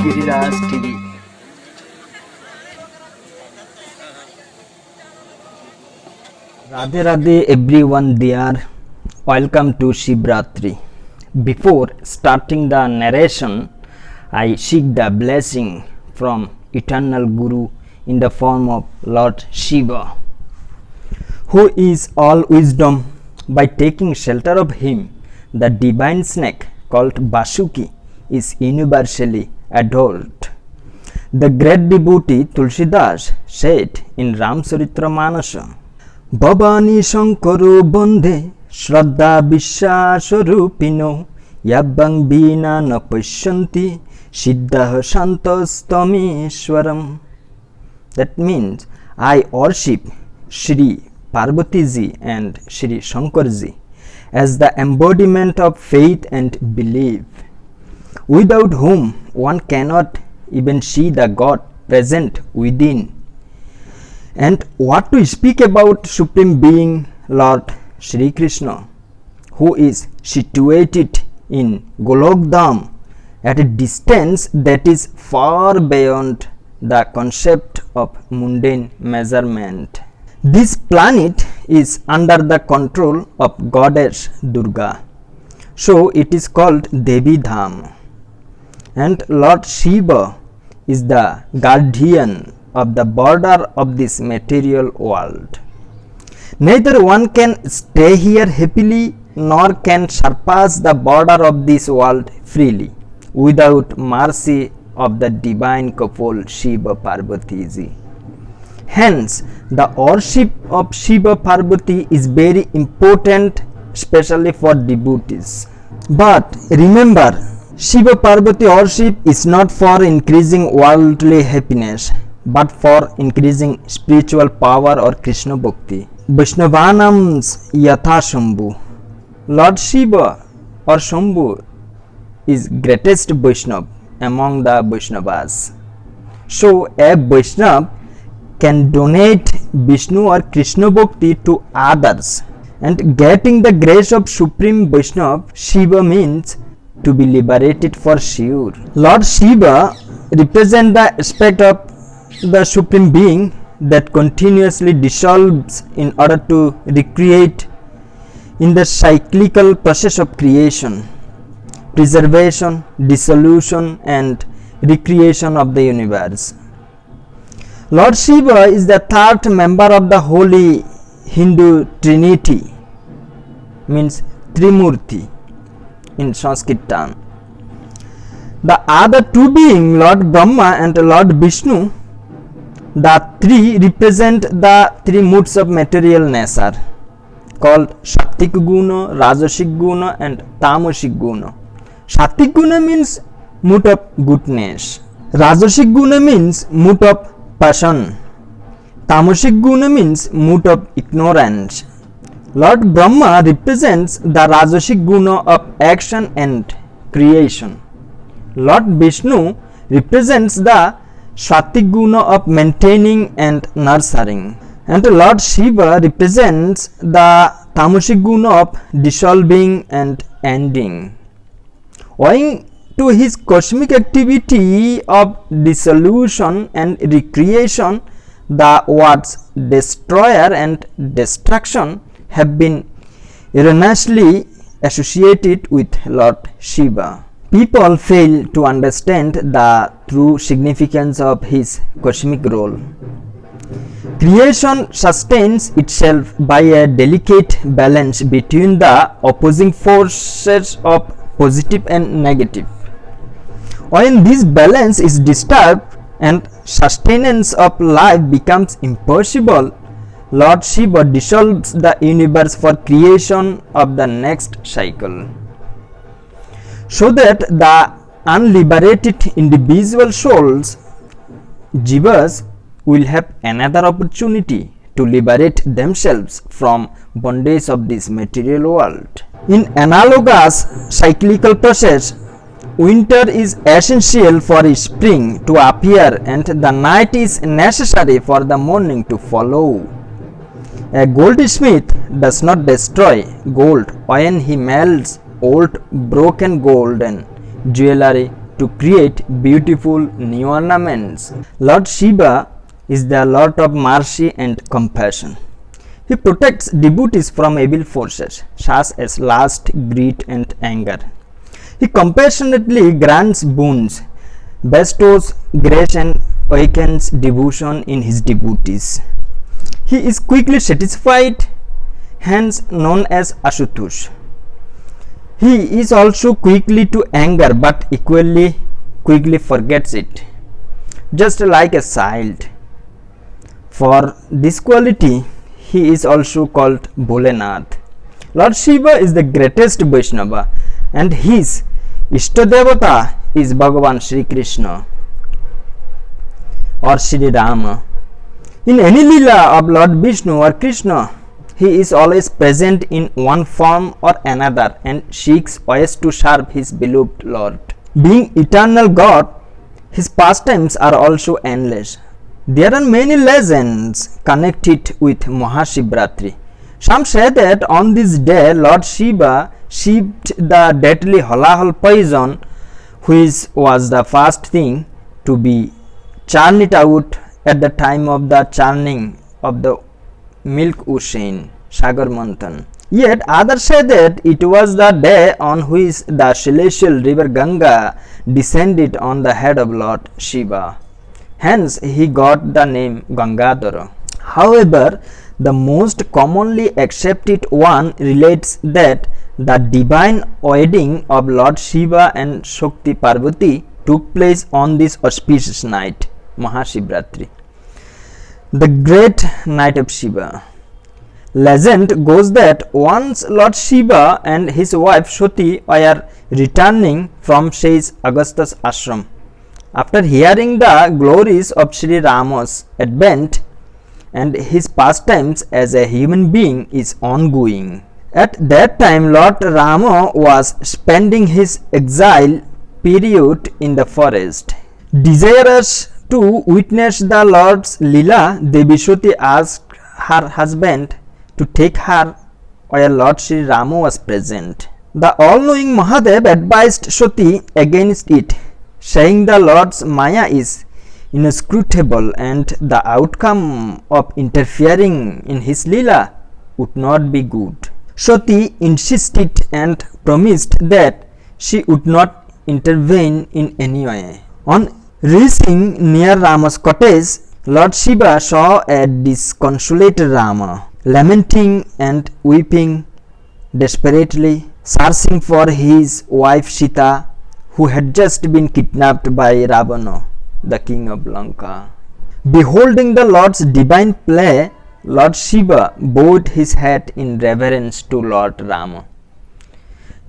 Giriraj TV. Radhe Radhe everyone there. Welcome to Shivratri. Before starting the narration, I seek the blessing from eternal Guru in the form of Lord Shiva, who is all wisdom. By taking shelter of him, the divine snake called Basuki is universally adored. The great devotee Tulsidas said in Ramcharitra Manasa, Bhavani Shankaro Bandhe Shraddha Vishwasa Rupino Yabbang Bina na Pashyanti Siddha Santastamishwaram. That means I worship Shri Parvatiji and Shri Shankarji as the embodiment of faith and belief, without whom one cannot even see the God present within. And what to speak about Supreme Being Lord Shri Krishna, who is situated in Golokdham at a distance that is far beyond the concept of mundane measurement. This planet is under the control of goddess Durga, so it is called Devi Dham. And Lord Shiva is the guardian of the border of this material world. Neither one can stay here happily nor can surpass the border of this world freely without mercy of the divine couple Shiva Parvatiji. Hence, the worship of Shiva Parvati is very important, especially for devotees. But remember, Shiva Parvati worship is not for increasing worldly happiness, but for increasing spiritual power or Krishna Bhakti. Vaishnavanams Yatha Shambhu. Lord Shiva or Shambhu is greatest Vaishnav among the Vaishnavas. So, a Vaishnav can donate Vishnu or Krishna Bhakti to others, and getting the grace of Supreme Vaishnav Shiva means to be liberated for sure. Lord Shiva represents the aspect of the Supreme Being that continuously dissolves in order to recreate in the cyclical process of creation, preservation, dissolution and recreation of the universe. Lord Shiva is the third member of the holy Hindu Trinity, means Trimurti in Sanskrit tongue. The other two being Lord Brahma and Lord Vishnu, the three represent the three moods of material nature called Sattvic Guna, Rajasic Guna and Tamasic Guna. Sattvic Guna means mood of goodness. Rajasic Guna means mood of passion. Tamasic Guna means mood of ignorance. Lord Brahma represents the Rajasic Guna of action and creation. Lord Vishnu represents the Sattvic Guna of maintaining and nurturing. And Lord Shiva represents the Tamasic Guna of dissolving and ending. Owing to his cosmic activity of dissolution and recreation, the words destroyer and destruction have been erroneously associated with Lord Shiva. People fail to understand the true significance of his cosmic role. Creation sustains itself by a delicate balance between the opposing forces of positive and negative. When this balance is disturbed and sustenance of life becomes impossible, Lord Shiva dissolves the universe for creation of the next cycle, so that the unliberated individual souls, jivas, will have another opportunity to liberate themselves from bondage of this material world. In analogous cyclical process, winter is essential for spring to appear and the night is necessary for the morning to follow. A goldsmith does not destroy gold when he melts old broken gold and jewelry to create beautiful new ornaments. Lord Shiva is the Lord of mercy and compassion. He protects devotees from evil forces such as lust, greed, and anger. He compassionately grants boons, bestows grace, and awakens devotion in his devotees. He is quickly satisfied, hence known as Ashutosh. He is also quickly to anger, but equally quickly forgets it, just like a child. For this quality, he is also called Bholenath. Lord Shiva is the greatest Vaishnava, and his Ishtadevata is Bhagavan Sri Krishna or Sri Rama. In any lila of Lord Vishnu or Krishna, he is always present in one form or another and seeks ways to serve his beloved Lord. Being eternal God, his pastimes are also endless. There are many legends connected with Mahashivratri. Some say that on this day Lord Shiva sipped the deadly halahal poison, which was the first thing to be churned out at the time of the churning of the milk ocean, Sagar Manthan. Yet others say that it was the day on which the celestial river Ganga descended on the head of Lord Shiva. Hence he got the name Gangadhara. However, the most commonly accepted one relates that the divine wedding of Lord Shiva and Shakti Parvati took place on this auspicious night, Mahashivratri, the great night of Shiva. Legend goes that once Lord Shiva and his wife Shoti were returning from Sage Augustus ashram. After hearing the glories of Sri Rama's advent and his pastimes as a human being is ongoing. At that time Lord Rama was spending his exile period in the forest. Desirous to witness the Lord's Leela, Devi Shoti asked her husband to take her where Lord Sri Rama was present. The all-knowing Mahadev advised Shoti against it, saying the Lord's Maya is inscrutable and the outcome of interfering in his Leela would not be good. Shoti insisted and promised that she would not intervene in any way. On reaching near Rama's cottage, Lord Shiva saw a disconsolate Rama, lamenting and weeping desperately, searching for his wife Sita, who had just been kidnapped by Ravana, the king of Lanka. Beholding the Lord's divine play, Lord Shiva bowed his head in reverence to Lord Rama.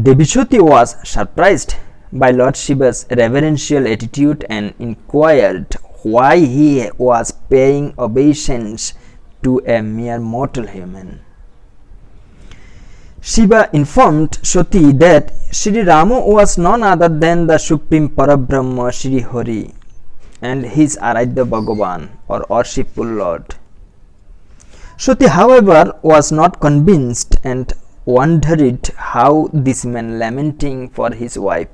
Devi Shoti was surprised by Lord Shiva's reverential attitude and inquired why he was paying obeisance to a mere mortal human. Shiva informed Shoti that Sri Rama was none other than the Supreme Parabrahma Sri Hari and his Aradhya Bhagavan or worshipful Lord. Shoti, however, was not convinced and wondered how this man lamenting for his wife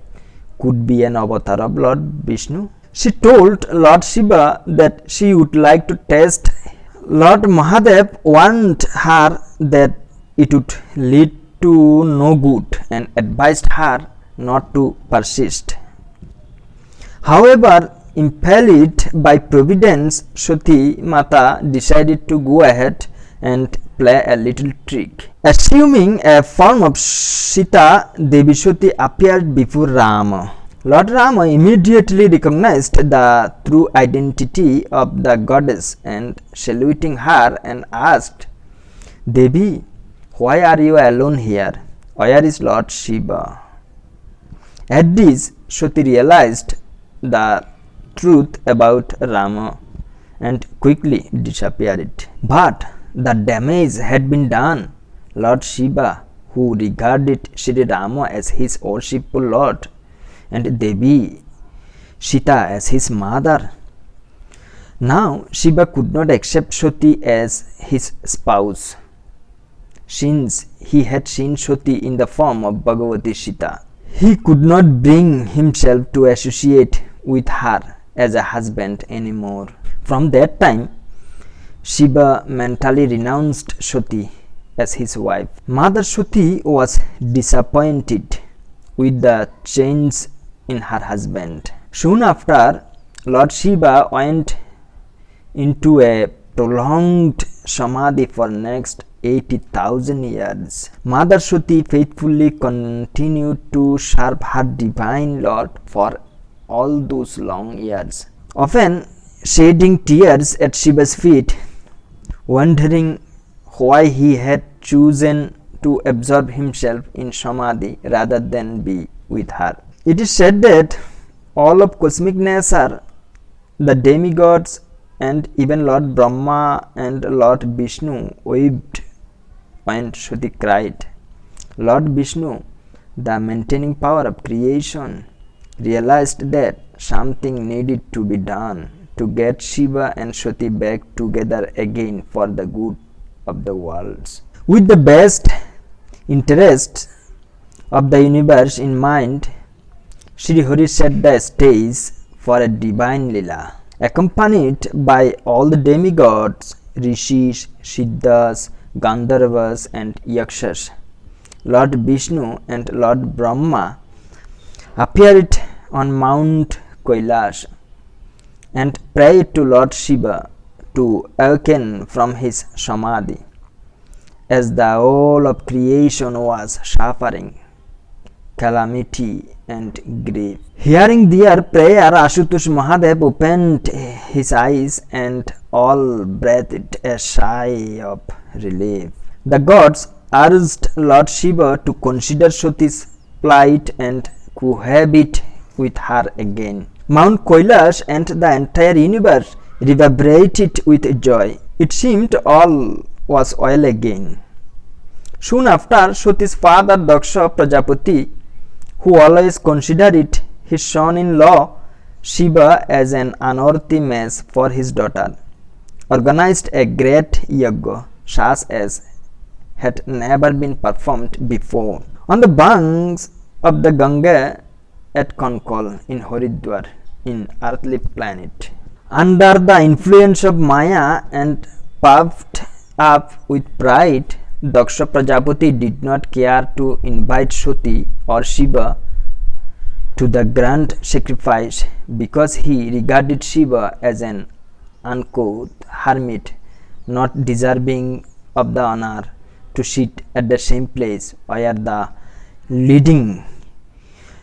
could be an avatar of Lord Vishnu. She told Lord Shiva that she would like to taste. Lord Mahadev warned her that it would lead to no good and advised her not to persist. However, impelled by providence, Shoti Mata decided to go ahead and play a little trick. Assuming a form of Sita, Devi Shoti appeared before Rama. Lord Rama immediately recognized the true identity of the goddess and saluting her and asked, Devi, why are you alone here? Where is Lord Shiva? At this, Shoti realized the truth about Rama and quickly disappeared. But the damage had been done. Lord Shiva, who regarded Sri Rama as his worshipful Lord and Devi Sita as his mother. Now Shiva could not accept Shoti as his spouse, since he had seen Shoti in the form of Bhagavati Sita. He could not bring himself to associate with her as a husband anymore. From that time, Shiva mentally renounced Sati as his wife. Mother Sati was disappointed with the change in her husband. Soon after, Lord Shiva went into a prolonged samadhi for next 80,000 years. Mother Sati faithfully continued to serve her divine Lord for all those long years, often shedding tears at Shiva's feet, wondering why he had chosen to absorb himself in samadhi rather than be with her. It is said that all of cosmic nature, the demigods, and even Lord Brahma and Lord Vishnu wept when Sati cried. Lord Vishnu, the maintaining power of creation, realized that something needed to be done to get Shiva and Sati back together again for the good of the worlds. With the best interests of the universe in mind, Sri Hari set the stage for a divine lila. Accompanied by all the demigods, rishis, siddhas, gandharvas and yakshas, Lord Vishnu and Lord Brahma appeared on Mount Kailash and prayed to Lord Shiva to awaken from his samadhi, as the whole of creation was suffering calamity and grief. Hearing their prayer, Ashutosh Mahadev opened his eyes and all breathed a sigh of relief. The gods urged Lord Shiva to consider Sati's plight and cohabit with her again. Mount Kailash and the entire universe reverberated with joy. It seemed all was well again. Soon after, Sati's father Daksha Prajapati, who always considered his son-in-law Shiva as an unworthy match for his daughter, organized a great yajna such as had never been performed before on the banks of the Ganga at Konkol in Haridwar in earthly planet. Under the influence of Maya and puffed up with pride, Daksha Prajapati did not care to invite Sati or Shiva to the grand sacrifice because he regarded Shiva as an uncouth hermit not deserving of the honor to sit at the same place where the leading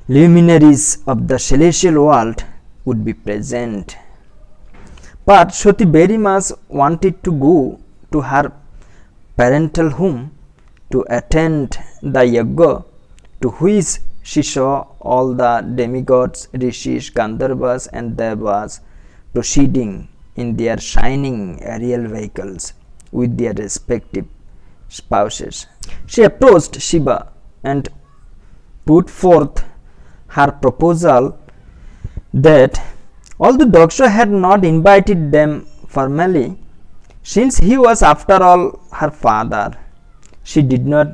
luminaries of the celestial world would be present. But Sati very much wanted to go to her parental home to attend the yajna, to which she saw all the demigods, rishis, gandharvas and devas proceeding in their shining aerial vehicles with their respective spouses. She approached Shiva and put forth her proposal that although Daksha had not invited them formally, since he was after all her father, she did not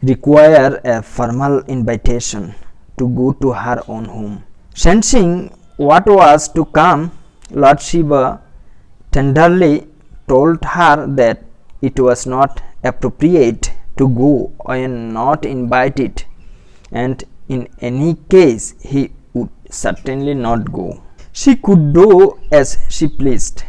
require a formal invitation to go to her own home. Sensing what was to come, Lord Shiva tenderly told her that it was not appropriate to go when not invited, and in any case he would certainly not go. She could do as she pleased.